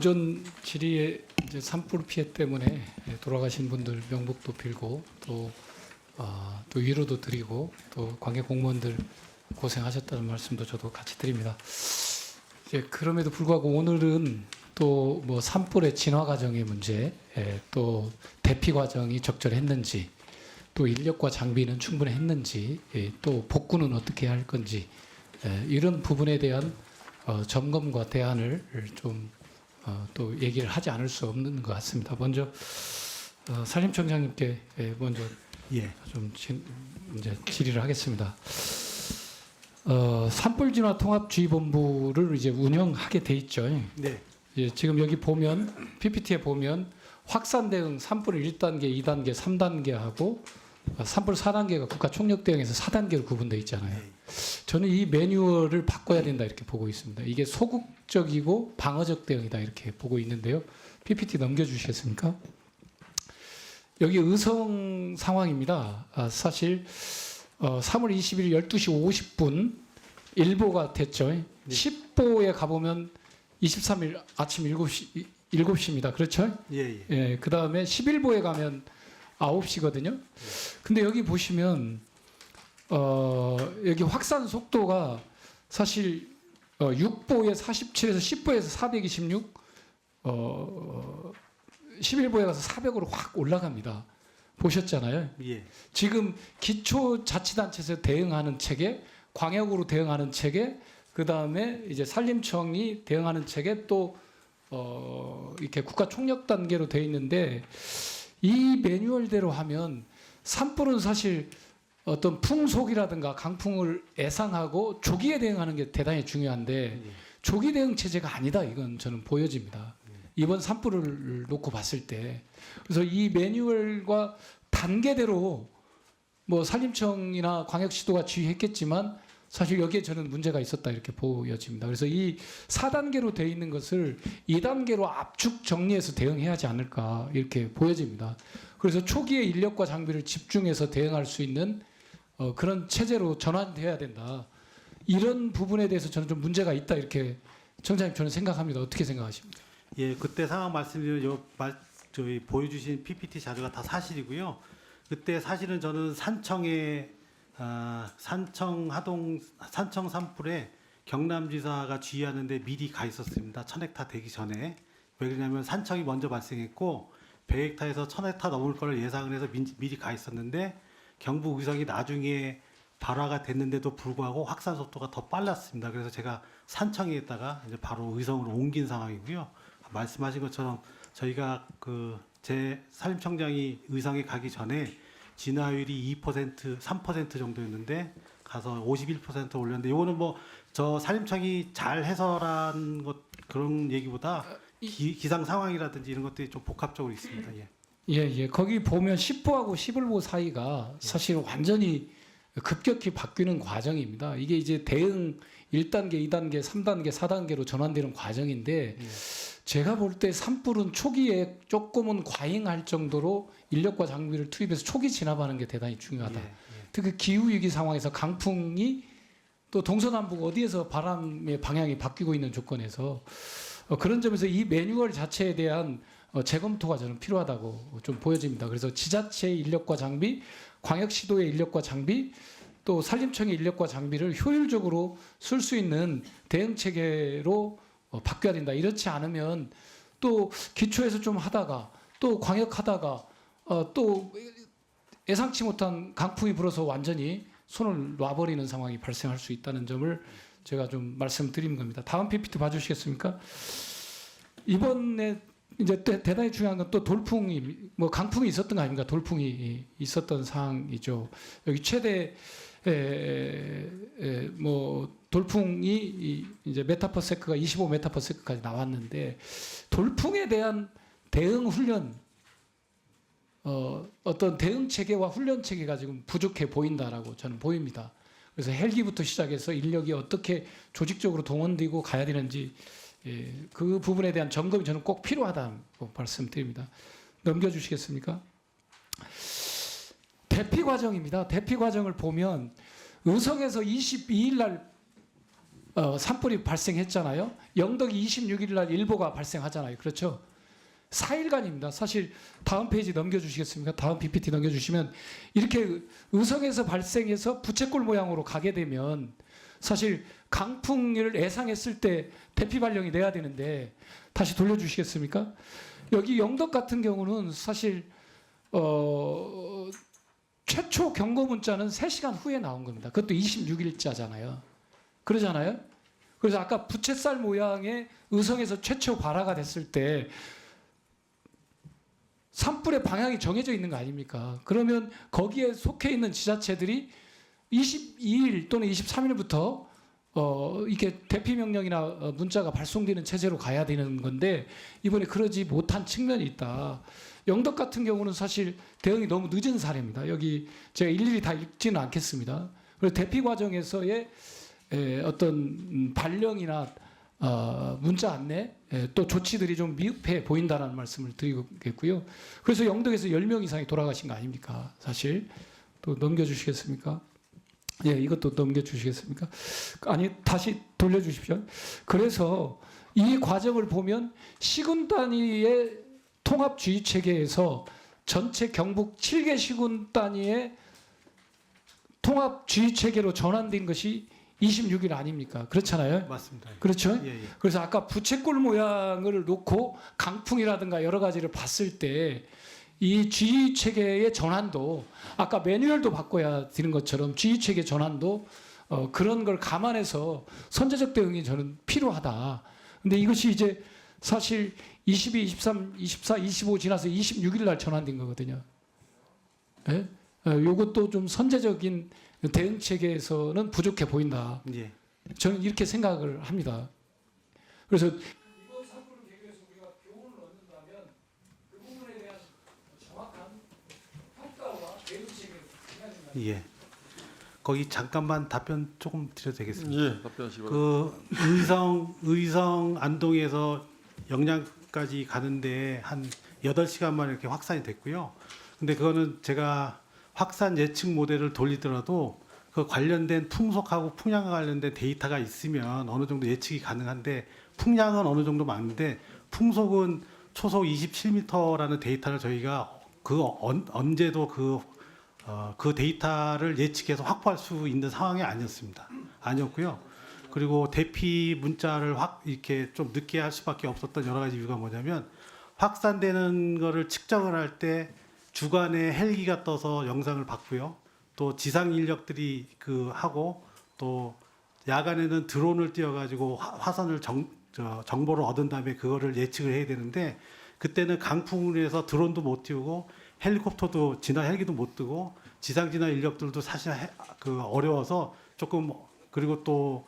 오전 질의에 이제 산불 피해 때문에 돌아가신 분들 명복도 빌고 또 위로도 드리고 또 관계 공무원들 고생하셨다는 말씀도 저도 같이 드립니다. 이제 그럼에도 불구하고 오늘은 또 뭐 산불의 진화 과정의 문제, 또 대피 과정이 적절했는지, 또 인력과 장비는 충분했는지, 또 복구는 어떻게 할 건지 이런 부분에 대한 점검과 대안을 좀 또 얘기를 하지 않을 수 없는 것 같습니다. 먼저 산림청장님께 먼저 좀 이제 질의를 하겠습니다. 산불진화 통합주의본부를 이제 운영하게 돼 있죠. 네. 지금 여기 보면 PPT에 보면 확산 대응 산불 1단계, 2단계, 3단계 하고 산불 4단계가 국가 총력 대응에서 4단계로 구분되어 있잖아요. 저는 이 매뉴얼을 바꿔야 된다 이렇게 보고 있습니다. 이게 소극적이고 방어적 대응이다 이렇게 보고 있는데요. PPT 넘겨주시겠습니까? 여기 의성 상황입니다. 사실 3월 20일 12시 50분 일보가 됐죠. 네. 10보에 가보면 23일 아침 7시입니다. 그렇죠? 예. 예, 그 다음에 11보에 가면 9시거든요. 근데 여기 보시면 여기 확산 속도가 사실 6보에 47에서 10보에서 426, 11보에 가서 400으로 확 올라갑니다. 보셨잖아요. 예. 지금 기초자치단체에서 대응하는 체계, 광역으로 대응하는 체계, 그 다음에 이제 산림청이 대응하는 체계, 또 이렇게 국가 총력 단계로 되어 있는데 이 매뉴얼대로 하면 산불은 사실 어떤 풍속이라든가 강풍을 예상하고 조기에 대응하는 게 대단히 중요한데 조기 대응 체제가 아니다 이건 저는 보여집니다. 이번 산불을 놓고 봤을 때 그래서 이 매뉴얼과 단계대로 뭐 산림청이나 광역시도가 지휘했겠지만 사실 여기에 저는 문제가 있었다 이렇게 보여집니다. 그래서 이 4단계로 되어 있는 것을 2단계로 압축 정리해서 대응해야 하지 않을까 이렇게 보여집니다. 그래서 초기에 인력과 장비를 집중해서 대응할 수 있는 그런 체제로 전환돼야 된다. 이런 부분에 대해서 저는 좀 문제가 있다 이렇게 청장님 저는 생각합니다. 어떻게 생각하십니까? 예, 그때 상황 말씀드린 저희 보여주신 PPT 자료가 다 사실이고요. 그때 사실은 저는 산청 산불에 경남지사가 지휘하는데 미리 가 있었습니다. 1000헥타 되기 전에. 왜 그러냐면 산청이 먼저 발생했고 100헥타에서 1000헥타 넘을 걸 예상을 해서 미리 가 있었는데 경북 의성이 나중에 발화가 됐는데도 불구하고 확산 속도가 더 빨랐습니다. 그래서 제가 산청에 있다가 이제 바로 의성으로 옮긴 상황이고요. 말씀하신 것처럼 저희가 제 산림청장이 의성에 가기 전에 진화율이 2%, 3% 정도였는데 가서 51% 올렸는데 이거는 뭐 저 산림청이 잘 해설한 것 그런 얘기보다 기상 상황이라든지 이런 것들이 좀 복합적으로 있습니다. 예. 예. 거기 보면 10보하고 11보 사이가 사실 완전히 급격히 바뀌는 과정입니다. 이게 이제 대응 1단계, 2단계, 3단계, 4단계로 전환되는 과정인데 제가 볼 때 산불은 초기에 조금은 과잉할 정도로 인력과 장비를 투입해서 초기 진압하는 게 대단히 중요하다. 특히 기후위기 상황에서 강풍이 또 동서남북 어디에서 바람의 방향이 바뀌고 있는 조건에서 그런 점에서 이 매뉴얼 자체에 대한 재검토가 저는 필요하다고 좀 보여집니다. 그래서 지자체의 인력과 장비, 광역시도의 인력과 장비, 또 산림청의 인력과 장비를 효율적으로 쓸 수 있는 대응 체계로 바뀌어야 된다. 이렇지 않으면 또 기초에서 좀 하다가 또 광역하다가 또 예상치 못한 강풍이 불어서 완전히 손을 놔버리는 상황이 발생할 수 있다는 점을 제가 좀 말씀드린 겁니다. 다음 PPT 봐주시겠습니까? 이번에 이제 대단히 중요한 건 또 돌풍이 뭐 강풍이 있었던 거 아닙니까? 돌풍이 있었던 상황이죠. 여기 최대 뭐 돌풍이 이제 메타퍼세크가 25메타퍼세크까지 나왔는데 돌풍에 대한 대응 훈련 어떤 대응 체계와 훈련 체계가 지금 부족해 보인다라고 저는 보입니다. 그래서 헬기부터 시작해서 인력이 어떻게 조직적으로 동원되고 가야 되는지 그 부분에 대한 점검이 저는 꼭 필요하다고 말씀드립니다. 넘겨주시겠습니까? 대피 과정입니다. 대피 과정을 보면 의성에서 22일 날 산불이 발생했잖아요. 영덕이 26일 날 일보가 발생하잖아요. 그렇죠? 4일간입니다. 사실 다음 페이지 넘겨주시겠습니까? 다음 PPT 넘겨주시면 이렇게 의성에서 발생해서 부채꼴 모양으로 가게 되면 사실 강풍을 예상했을 때 대피 발령이 내야 되는데 다시 돌려주시겠습니까? 여기 영덕 같은 경우는 사실 최초 경고 문자는 3시간 후에 나온 겁니다. 그것도 26일자잖아요. 그러잖아요. 그래서 아까 부채살 모양의 의성에서 최초 발화가 됐을 때 산불의 방향이 정해져 있는 거 아닙니까? 그러면 거기에 속해 있는 지자체들이 22일 또는 23일부터 이게 대피 명령이나 문자가 발송되는 체제로 가야 되는 건데 이번에 그러지 못한 측면이 있다. 영덕 같은 경우는 사실 대응이 너무 늦은 사례입니다. 여기 제가 일일이 다 읽지는 않겠습니다. 그래서 대피 과정에서의 어떤 발령이나 문자 안내 또 조치들이 좀 미흡해 보인다는 말씀을 드리겠고요. 그래서 영덕에서 10명 이상이 돌아가신 거 아닙니까? 사실 또 넘겨주시겠습니까? 예, 이것도 넘겨주시겠습니까? 아니 다시 돌려주십시오. 그래서 이 과정을 보면 시군 단위의 통합 주의 체계에서 전체 경북 7개 시군 단위의 통합 주의 체계로 전환된 것이 26일 아닙니까? 그렇잖아요. 맞습니다. 그렇죠. 예, 예. 그래서 아까 부채꼴 모양을 놓고 강풍이라든가 여러 가지를 봤을 때 이 주의 체계의 전환도 아까 매뉴얼도 바꿔야 되는 것처럼 주의 체계 전환도 그런 걸 감안해서 선제적 대응이 저는 필요하다. 근데 이것이 이제 사실 22, 23, 24, 25 지나서 26일 날 전환된 거거든요. 예? 이것도 좀 선제적인 대응 체계에서는 부족해 보인다. 예. 저는 이렇게 생각을 합니다. 그래서 이번 산불을 계기해서 우리가 교훈을 얻는다면 그 부분에 대한 정확한 평가와 대응 체계를 해야 된다. 예. 거기 잠깐만 답변 조금 드려도 되겠습니까? 예, 답변하시기 바랍니다. 그 의성 안동에서 영양까지 가는데 한 8시간 만에 이렇게 확산이 됐고요. 근데 그거는 제가 확산 예측 모델을 돌리더라도 그 관련된 풍속하고 풍량과 관련된 데이터가 있으면 어느 정도 예측이 가능한데 풍량은 어느 정도 많은데 풍속은 초속 27m라는 데이터를 저희가 언제도 그 데이터를 예측해서 확보할 수 있는 상황이 아니었고요. 그리고 대피 문자를 이렇게 좀 늦게 할 수밖에 없었던 여러 가지 이유가 뭐냐면 확산되는 거를 측정을 할 때 주간에 헬기가 떠서 영상을 받고요. 또 지상 인력들이 하고 또 야간에는 드론을 띄워가지고 화선을 정보를 얻은 다음에 그거를 예측을 해야 되는데 그때는 강풍으로 해서 드론도 못 띄우고 헬리콥터도 진화 헬기도 못 뜨고 지상 진화 인력들도 사실 어려워서 조금 그리고 또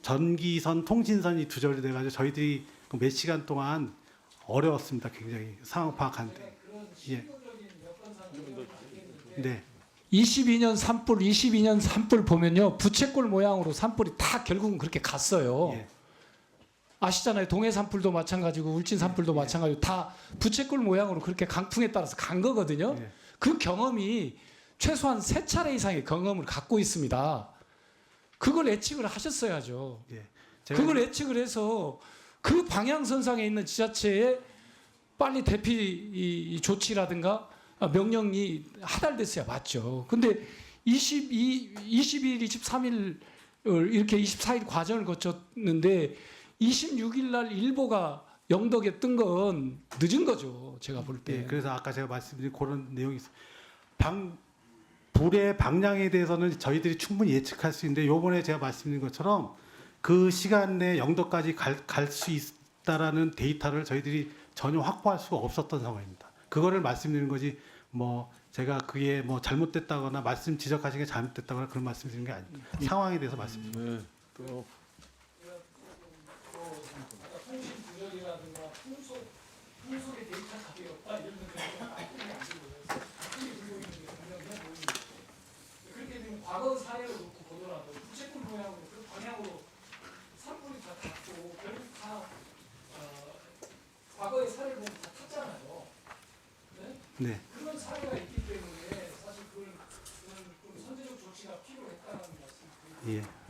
전기선 통신선이 두절이 돼가지고 저희들이 몇 시간 동안 어려웠습니다. 굉장히 상황 파악하는데. 예. 네. 22년 산불 보면요. 부채꼴 모양으로 산불이 다 결국은 그렇게 갔어요. 예. 아시잖아요. 동해 산불도 마찬가지고 울진 산불도 마찬가지고 다 부채꼴 모양으로 그렇게 강풍에 따라서 간 거거든요. 예. 그 경험이 최소한 3차례 이상의 경험을 갖고 있습니다. 그걸 예측을 하셨어야죠. 예. 그걸 예측을 해서 그 방향선상에 있는 지자체에 빨리 대피 조치라든가 명령이 하달됐어야 맞죠. 근데 22일, 23일 이렇게 24일 과정을 거쳤는데 26일 날 일보가 영덕에 뜬 건 늦은 거죠. 제가 볼 때. 예. 그래서 아까 제가 말씀드린 그런 내용이 있어요. 불의 방향에 대해서는 저희들이 충분히 예측할 수 있는데 요번에 제가 말씀드린 것처럼 그 시간 내에 영덕까지 갈 수 있다라는 데이터를 저희들이 전혀 확보할 수가 없었던 상황입니다. 그거를 말씀드리는 거지 뭐 제가 그게 뭐 잘못됐다거나 말씀 지적하신 게 잘못됐다거나 그런 말씀드리는 게 아닙니다. 상황에 대해서 말씀드립니다. 네. 또 통신 부정이라든가 풍속의 데이터 답이 없다 이런 것들은 불고 있는 게 분명해 보입니다. 그렇게 되면 과거 사례를 놓고 보더라도 부채꼴 모양으로 그 방향으로 산불이 다 탔고 결국 다 과거의 사례를 보면 다 탔잖아요. 네? 네. 그런 사례가 있기 때문에 사실 그건 좀 선제적 조치가 필요했다는 말씀입니다. 예.